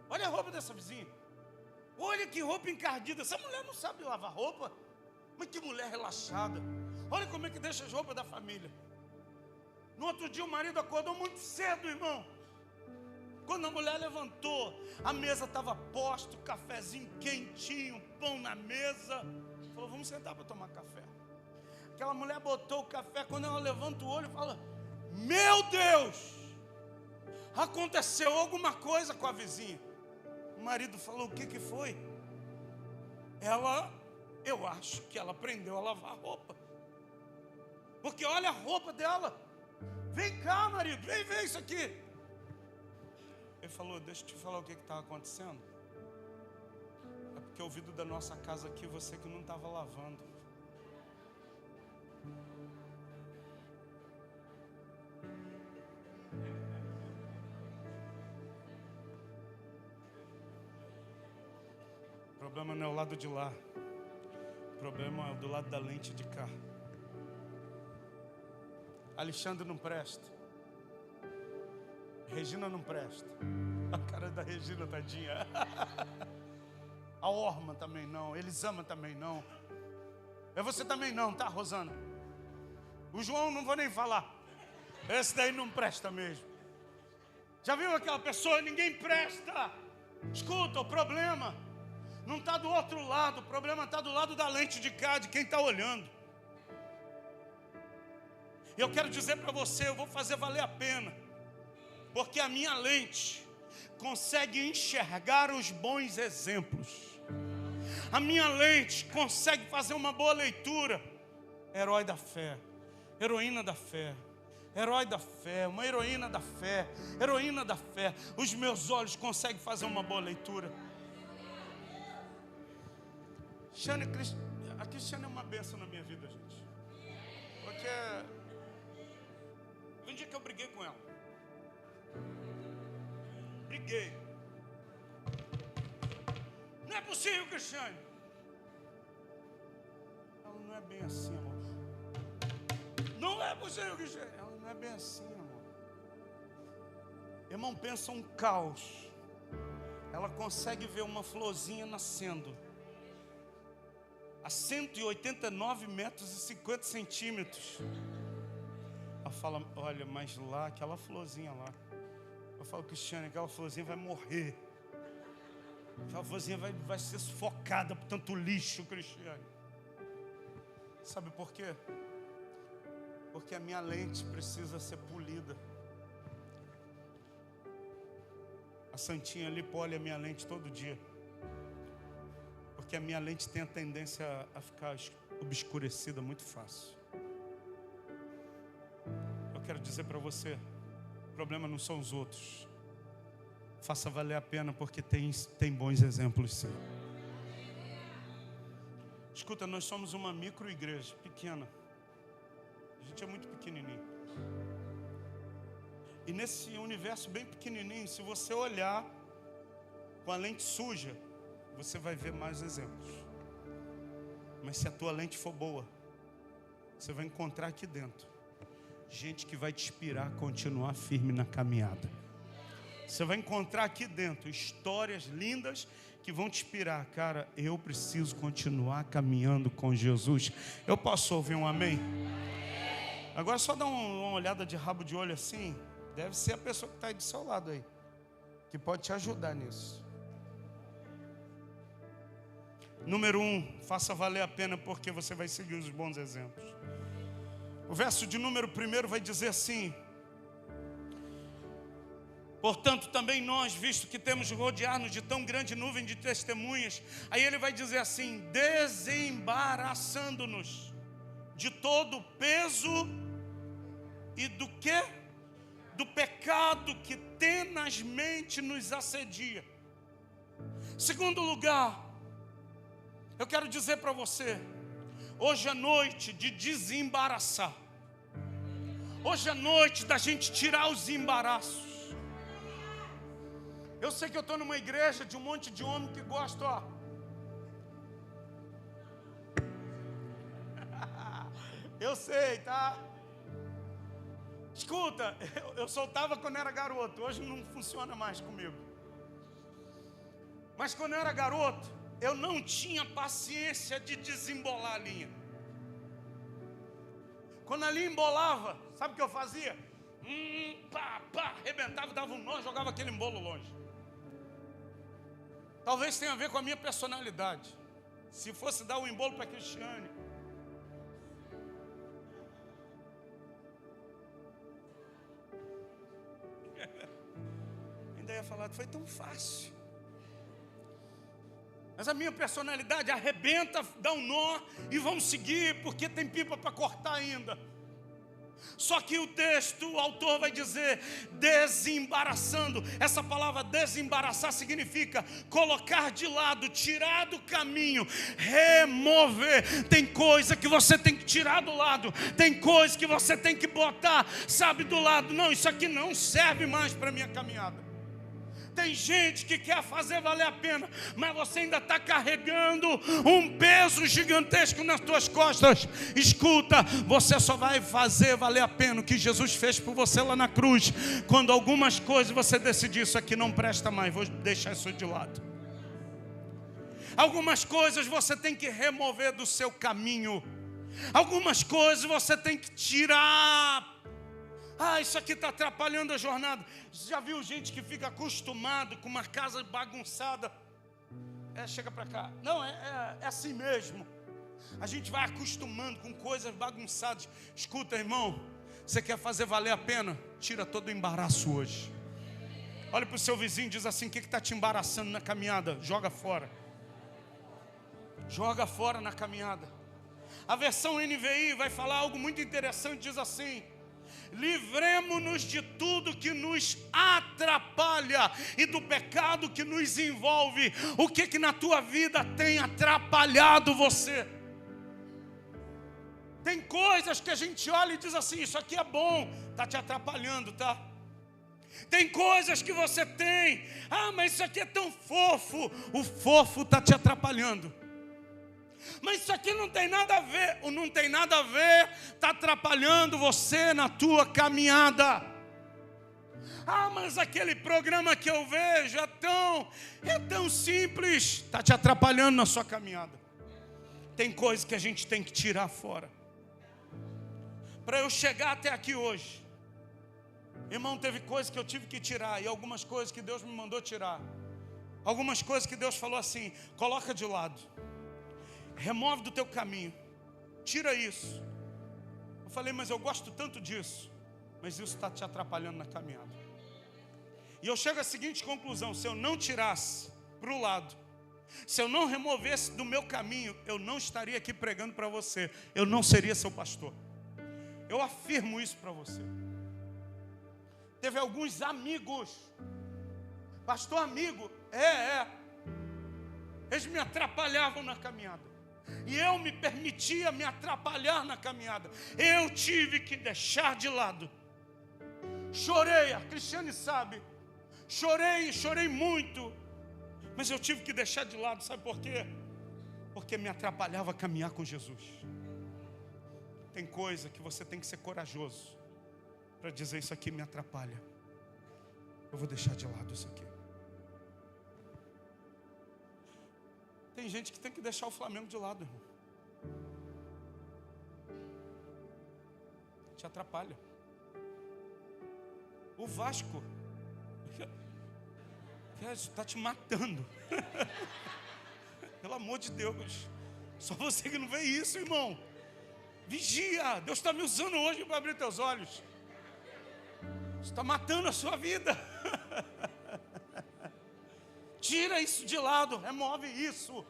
Olha a roupa dessa vizinha. Olha que roupa encardida. Essa mulher não sabe lavar roupa. Mas que mulher relaxada. Olha como é que deixa as roupas da família. No outro dia o marido acordou muito cedo, irmão. Quando a mulher levantou, a mesa estava posta, o cafezinho quentinho, pão na mesa. Falou: vamos sentar para tomar café. Aquela mulher botou o café, quando ela levanta o olho, fala: meu Deus, aconteceu alguma coisa com a vizinha. O marido falou: o que foi? Eu acho que ela aprendeu a lavar roupa. Porque olha a roupa dela. Vem cá, marido, vem ver isso aqui. Ele falou: deixa eu te falar o que estava acontecendo. É porque o vidro da nossa casa aqui, você que não estava lavando. O problema não é o lado de lá. O problema é do lado da lente de cá. Alexandre não presta. Regina não presta. A cara da Regina, tadinha. A Orma também não. Elisama também não. É você também não, tá, Rosana? O João não vou nem falar. Esse daí não presta mesmo. Já viu aquela pessoa? Ninguém presta. Escuta, o problema não está do outro lado. O problema está do lado da lente de cá, de quem está olhando. E eu quero dizer para você, eu vou fazer valer a pena. Porque a minha lente consegue enxergar os bons exemplos. A minha lente consegue fazer uma boa leitura. Herói da fé, heroína da fé, herói da fé, uma heroína da fé, heroína da fé. Os meus olhos conseguem fazer uma boa leitura. A Cristiane é uma bênção na minha vida, gente. Porque um dia que eu briguei com ela. Briguei. Não é possível, Cristiane. Ela não é bem assim, amor. Não é possível, Cristiane. Ela não é bem assim, amor. Irmão, pensa um caos. Ela consegue ver uma florzinha nascendo a 189 metros e 50 centímetros. Ela fala: olha, mas lá, aquela florzinha lá. Eu falo: Cristiane, aquela florzinha vai morrer. Aquela florzinha vai ser sufocada por tanto lixo, Cristiane. Sabe por quê? Porque a minha lente precisa ser polida. A Santinha ali olha a minha lente todo dia. Porque a minha lente tem a tendência a ficar obscurecida muito fácil. Eu quero dizer para você, o problema não são os outros. Faça valer a pena, porque tem bons exemplos, sim. Escuta, nós somos uma micro-igreja, pequena. A gente é muito pequenininho. E nesse universo bem pequenininho, se você olhar com a lente suja, você vai ver mais exemplos. Mas se a tua lente for boa, você vai encontrar aqui dentro gente que vai te inspirar a continuar firme na caminhada. Você vai encontrar aqui dentro histórias lindas que vão te inspirar. Cara, eu preciso continuar caminhando com Jesus. Eu posso ouvir um amém? Agora só dá uma olhada de rabo de olho assim. Deve ser a pessoa que está aí do seu lado aí, que pode te ajudar nisso. Número 1, faça valer a pena, porque você vai seguir os bons exemplos. O verso de número 1 vai dizer assim: portanto também nós, visto que temos de rodear-nos de tão grande nuvem de testemunhas, aí ele vai dizer assim: desembaraçando-nos de todo o peso e do quê? Do pecado que tenazmente nos assedia. Segundo lugar, eu quero dizer para você, hoje é noite de desembaraçar. Hoje é noite da gente tirar os embaraços. Eu sei que eu estou numa igreja de um monte de homem que gosta, ó. Eu sei, tá? Escuta, eu soltava quando era garoto, hoje não funciona mais comigo. Mas quando eu era garoto, eu não tinha paciência de desembolar a linha. Quando a linha embolava, sabe o que eu fazia? Arrebentava, dava um nó, jogava aquele embolo longe. Talvez tenha a ver com a minha personalidade. Se fosse dar um embolo para Cristiane, ainda ia falar, foi tão fácil. Mas a minha personalidade arrebenta, dá um nó e vamos seguir, porque tem pipa para cortar ainda. Só que o texto, o autor vai dizer desembaraçando. Essa palavra desembaraçar significa colocar de lado, tirar do caminho, remover. Tem coisa que você tem que tirar do lado, tem coisa que você tem que botar, sabe, do lado. Não, isso aqui não serve mais para a minha caminhada. Tem gente que quer fazer valer a pena, mas você ainda está carregando um peso gigantesco nas tuas costas. Escuta, você só vai fazer valer a pena o que Jesus fez por você lá na cruz, quando algumas coisas você decidir, isso aqui não presta mais, vou deixar isso de lado. Algumas coisas você tem que remover do seu caminho. Algumas coisas você tem que tirar. Isso aqui está atrapalhando a jornada. Você já viu gente que fica acostumado com uma casa bagunçada? Chega para cá. Não, é assim mesmo. A gente vai acostumando com coisas bagunçadas. Escuta, irmão, você quer fazer valer a pena? Tira todo o embaraço hoje. Olha para o seu vizinho e diz assim: o que está te embaraçando na caminhada? Joga fora. Joga fora na caminhada. A versão NVI vai falar algo muito interessante, diz assim: livremo-nos de tudo que nos atrapalha e do pecado que nos envolve. O que na tua vida tem atrapalhado você? Tem coisas que a gente olha e diz assim: isso aqui é bom, está te atrapalhando, tá? Tem coisas que você tem, mas isso aqui é tão fofo, o fofo está te atrapalhando. Mas isso aqui não tem nada a ver. O não tem nada a ver está atrapalhando você na tua caminhada. Mas aquele programa que eu vejo é tão simples. Está te atrapalhando na sua caminhada. Tem coisas que a gente tem que tirar fora. Para eu chegar até aqui hoje, irmão, teve coisas que eu tive que tirar, e algumas coisas que Deus me mandou tirar. Algumas coisas que Deus falou assim: coloca de lado. Remove do teu caminho. Tira isso. Eu falei, mas eu gosto tanto disso. Mas isso está te atrapalhando na caminhada. E eu chego à seguinte conclusão: se eu não tirasse para o lado, se eu não removesse do meu caminho, eu não estaria aqui pregando para você. Eu não seria seu pastor. Eu afirmo isso para você. Teve alguns amigos. Pastor amigo, eles me atrapalhavam na caminhada. E eu me permitia me atrapalhar na caminhada. Eu tive que deixar de lado. Chorei, a Cristiane sabe. Chorei muito. Mas eu tive que deixar de lado, sabe por quê? Porque me atrapalhava a caminhar com Jesus. Tem coisa que você tem que ser corajoso para dizer: isso aqui me atrapalha. eu vou deixar de lado isso aqui. Tem gente que tem que deixar o Flamengo de lado, irmão. Te atrapalha. O Vasco está te matando. Pelo amor de Deus. Só você que não vê isso, irmão. Vigia. Deus está me usando hoje para abrir teus olhos. Você está matando a sua vida. Tira isso de lado. Remove isso.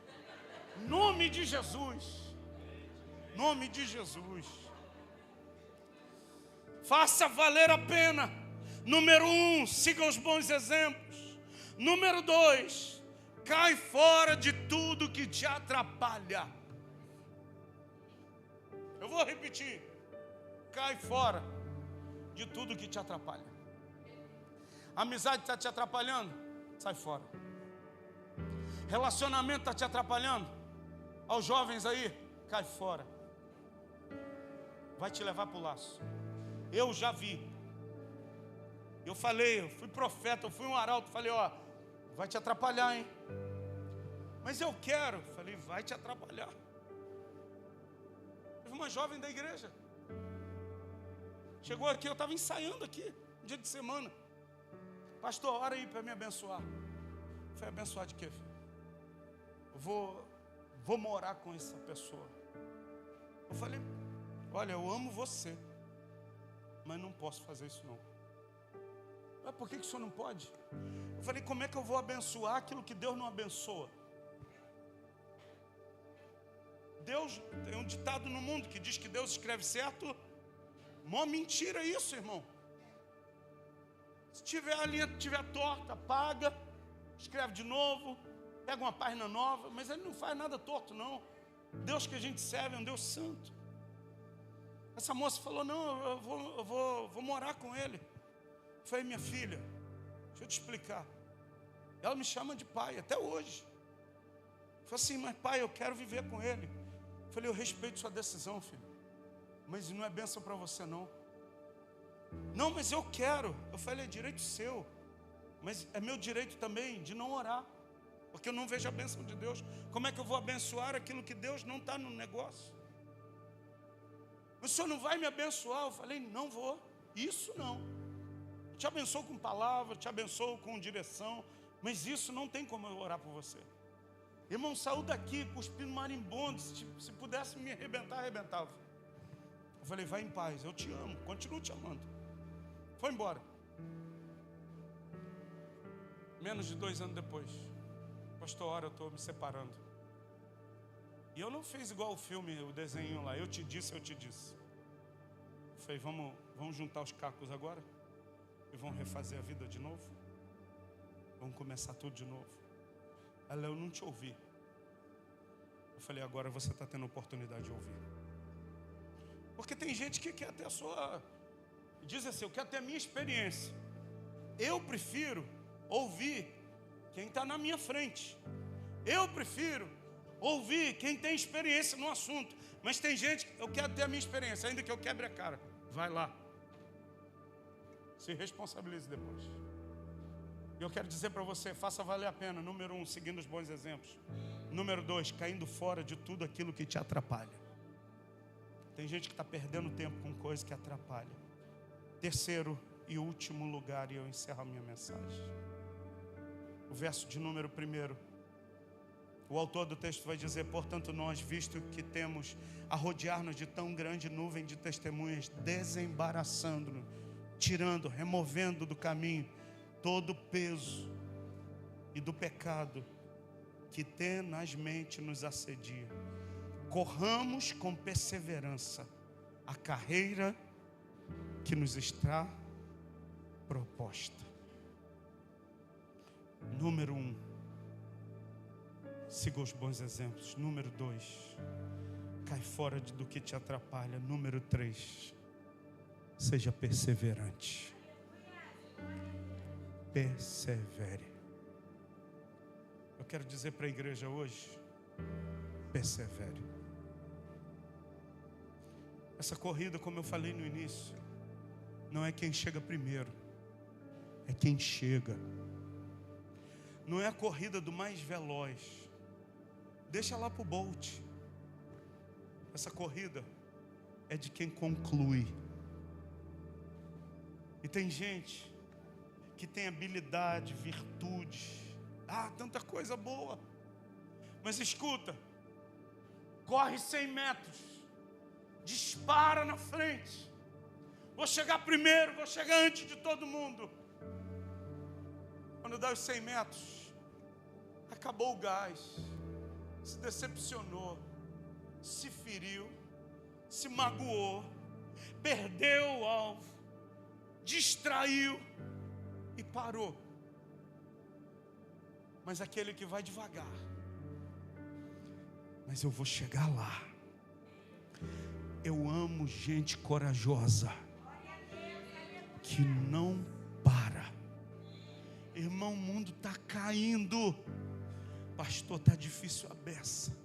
Nome de Jesus. Nome de Jesus. Faça valer a pena. Número 1, siga os bons exemplos. Número 2, cai fora de tudo que te atrapalha. Eu vou repetir. Cai fora de tudo que te atrapalha. A amizade está te atrapalhando? Sai fora. Relacionamento está te atrapalhando? Aos jovens aí, cai fora. Vai te levar para o laço. Eu já vi. Eu falei, eu fui profeta, eu fui um arauto. Falei, ó, vai te atrapalhar, hein? Mas eu quero. Falei, vai te atrapalhar. Teve uma jovem da igreja. Chegou aqui, eu estava ensaiando aqui, um dia de semana. Pastor, ora aí para me abençoar. Foi abençoar de quê, filho? Eu vou morar com essa pessoa. Eu falei, olha, eu amo você, mas não posso fazer isso não. Mas por que o senhor não pode? Eu falei, como é que eu vou abençoar aquilo que Deus não abençoa? Deus, tem um ditado no mundo que diz que Deus escreve certo. Mó mentira isso, irmão. Se tiver a linha estiver torta, apaga, escreve de novo, pega uma página nova, mas ele não faz nada torto não. Deus que a gente serve é um Deus santo. Essa moça falou, não, eu vou morar com ele. Eu falei, minha filha, deixa eu te explicar. Ela me chama de pai, até hoje. Eu falei assim, mas pai, eu quero viver com ele. Eu falei, eu respeito sua decisão, filho. Mas não é bênção para você não. Não, mas eu quero. Eu falei, é direito seu. Mas é meu direito também de não orar. Porque eu não vejo a bênção de Deus. Como é que eu vou abençoar aquilo que Deus não está no negócio? O senhor não vai me abençoar? Eu falei, não vou. Isso não. Eu te abençoo com palavra, te abençoo com direção. Mas isso não tem como eu orar por você. Irmão, saiu daqui cuspindo marimbondo. Se pudesse me arrebentar, arrebentava. Eu falei, vai em paz, eu te amo, continuo te amando. Foi embora. Menos de 2 anos depois, pastor, ora, eu estou me separando. E eu não fiz igual o filme, o desenho lá, eu te disse. Eu falei, vamos juntar os cacos agora? E vamos refazer a vida de novo? Vamos começar tudo de novo. Ela, eu não te ouvi. Eu falei, agora você está tendo a oportunidade de ouvir. Porque tem gente que quer ter a sua... Diz assim, eu quero ter a minha experiência. Eu prefiro ouvir quem está na minha frente. Eu prefiro ouvir quem tem experiência no assunto. Mas tem gente que eu quero ter a minha experiência, ainda que eu quebre a cara. Vai lá. Se responsabilize depois. E eu quero dizer para você, faça valer a pena. Número 1, seguindo os bons exemplos. Número 2, caindo fora de tudo aquilo que te atrapalha. Tem gente que está perdendo tempo com coisas que atrapalham. Terceiro e último lugar, e eu encerro a minha mensagem. O verso de número 1. O autor do texto vai dizer, portanto nós, visto que temos a rodear-nos de tão grande nuvem de testemunhas, desembaraçando-nos, tirando, removendo do caminho todo o peso e do pecado que tenazmente nos assedia. Corramos com perseverança a carreira que nos está proposta. Número 1, siga os bons exemplos. Número 2, cai fora do que te atrapalha. Número 3, seja perseverante. Persevere. Eu quero dizer para a igreja hoje, persevere. Essa corrida, como eu falei no início, não é quem chega primeiro, é quem chega. Não é a corrida do mais veloz. Deixa lá para o Bolt. Essa corrida é de quem conclui. E tem gente que tem habilidade, virtude, tanta coisa boa. Mas escuta, corre 100 metros, dispara na frente. Vou chegar primeiro, vou chegar antes de todo mundo. Quando dá os 100 metros, acabou o gás, se decepcionou, se feriu, se magoou, perdeu o alvo, distraiu e parou. Mas aquele que vai devagar, mas eu vou chegar lá. Eu amo gente corajosa, que não para. Irmão, o mundo está caindo. Pastor, está difícil a beça,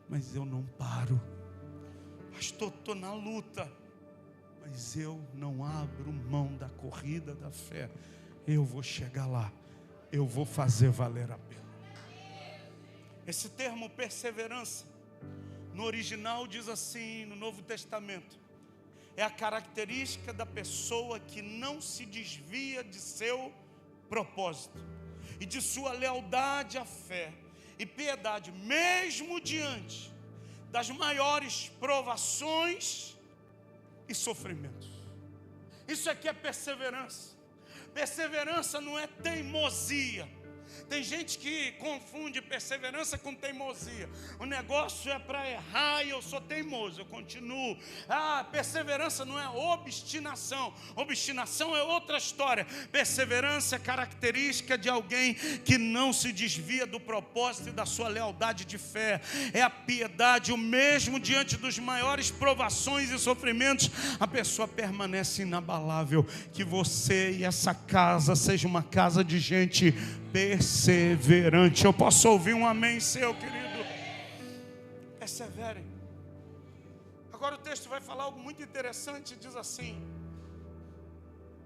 mas eu não paro. Pastor, estou na luta, mas eu não abro mão da corrida da fé. Eu vou chegar lá, eu vou fazer valer a pena. Esse termo perseverança, no original diz assim, no Novo Testamento: é a característica da pessoa que não se desvia de seu propósito e de sua lealdade à fé e piedade, mesmo diante das maiores provações e sofrimentos. Isso aqui é perseverança. Perseverança não é teimosia. Tem gente que confunde perseverança com teimosia. O negócio é para errar e eu sou teimoso, eu continuo. Perseverança não é obstinação. Obstinação é outra história. Perseverança é característica de alguém que não se desvia do propósito e da sua lealdade de fé. É a piedade, o mesmo diante dos maiores provações e sofrimentos, a pessoa permanece inabalável. Que você e essa casa seja uma casa de gente perseverante. Eu posso ouvir um amém seu, querido? Perseverem. Agora o texto vai falar algo muito interessante. Diz assim: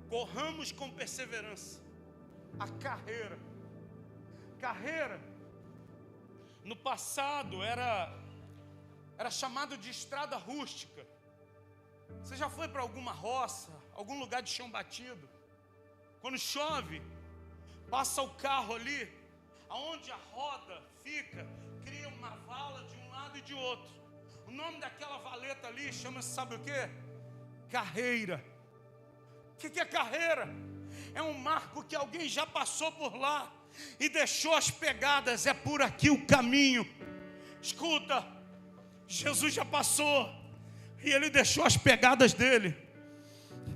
corramos com perseverança a carreira. Carreira no passado era chamado de estrada rústica. Você já foi para alguma roça, algum lugar de chão batido? Quando chove, passa o carro ali, aonde a roda fica, cria uma vala de um lado e de outro. O nome daquela valeta ali chama-se, sabe o quê? Carreira. O que é carreira? É um marco que alguém já passou por lá e deixou as pegadas. É por aqui o caminho. Escuta, Jesus já passou e Ele deixou as pegadas dele.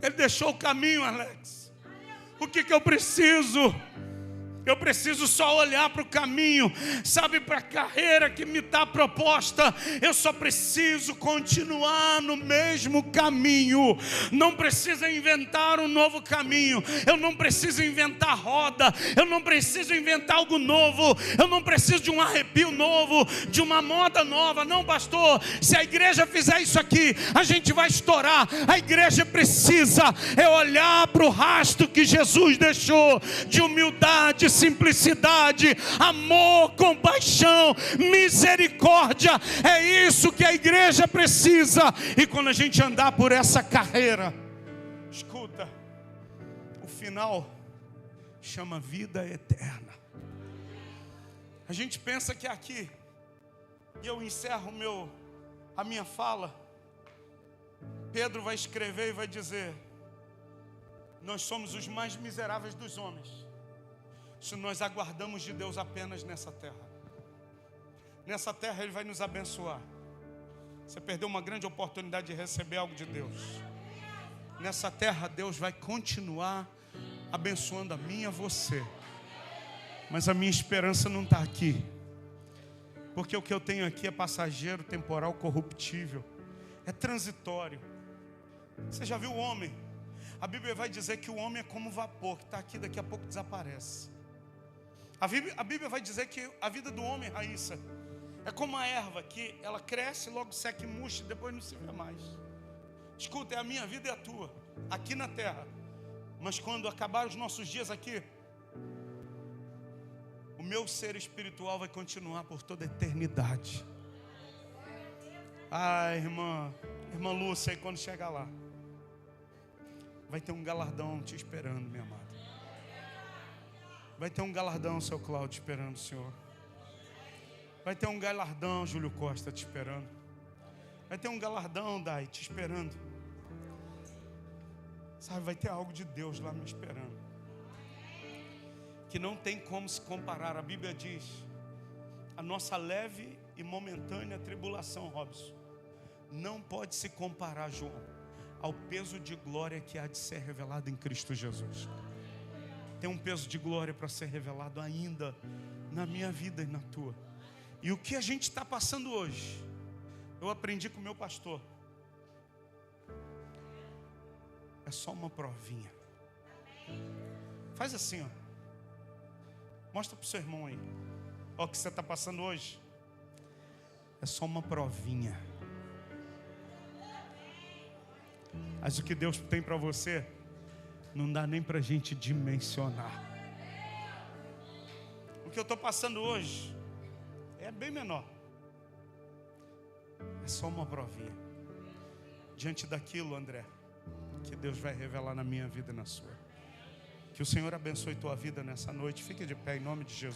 Ele deixou o caminho, Alex. O que eu preciso? Eu preciso só olhar para o caminho, sabe, para a carreira que me está proposta. Eu só preciso continuar no mesmo caminho. Não precisa inventar um novo caminho. Eu não preciso inventar roda. Eu não preciso inventar algo novo. Eu não preciso de um arrepio novo, de uma moda nova. Não, pastor, se a igreja fizer isso aqui, a gente vai estourar. A igreja precisa olhar para o rastro que Jesus deixou, de humildade, simplicidade, amor, compaixão, misericórdia. É isso que a igreja precisa. E quando a gente andar por essa carreira, escuta, o final chama vida eterna. A gente pensa que aqui, e eu encerro a minha fala, Pedro vai escrever e vai dizer: nós somos os mais miseráveis dos homens, se nós aguardamos de Deus apenas nessa terra. Nessa terra Ele vai nos abençoar. Você perdeu uma grande oportunidade de receber algo de Deus. Nessa terra Deus vai continuar abençoando a mim e a você. Mas a minha esperança não está aqui, porque o que eu tenho aqui é passageiro, temporal, corruptível, é transitório. Você já viu o homem? A Bíblia vai dizer que o homem é como vapor, que está aqui, daqui a pouco desaparece. A Bíblia vai dizer que a vida do homem, Raíssa, é como a erva, que ela cresce, logo seca e murcha, e depois não se vê mais. Escuta, é a minha vida e a tua, aqui na terra. Mas quando acabar os nossos dias aqui, o meu ser espiritual vai continuar por toda a eternidade. Irmã Lúcia, aí quando chegar lá, vai ter um galardão te esperando, minha amada. Vai ter um galardão, seu Cláudio, esperando o Senhor. Vai ter um galardão, Júlio Costa, te esperando. Vai ter um galardão, Dai, te esperando. Sabe, vai ter algo de Deus lá me esperando, que não tem como se comparar. A Bíblia diz: a nossa leve e momentânea tribulação, Robson, não pode se comparar, João, ao peso de glória que há de ser revelado em Cristo Jesus. Tem um peso de glória para ser revelado ainda na minha vida e na tua. E o que a gente está passando hoje, eu aprendi com o meu pastor, é só uma provinha. Faz assim, ó. Mostra para o seu irmão aí. Ó, o que você está passando hoje é só uma provinha. Mas o que Deus tem para você não dá nem para a gente dimensionar. O que eu estou passando hoje é bem menor. É só uma provinha diante daquilo, André, que Deus vai revelar na minha vida e na sua. Que o Senhor abençoe tua vida nessa noite. Fique de pé em nome de Jesus.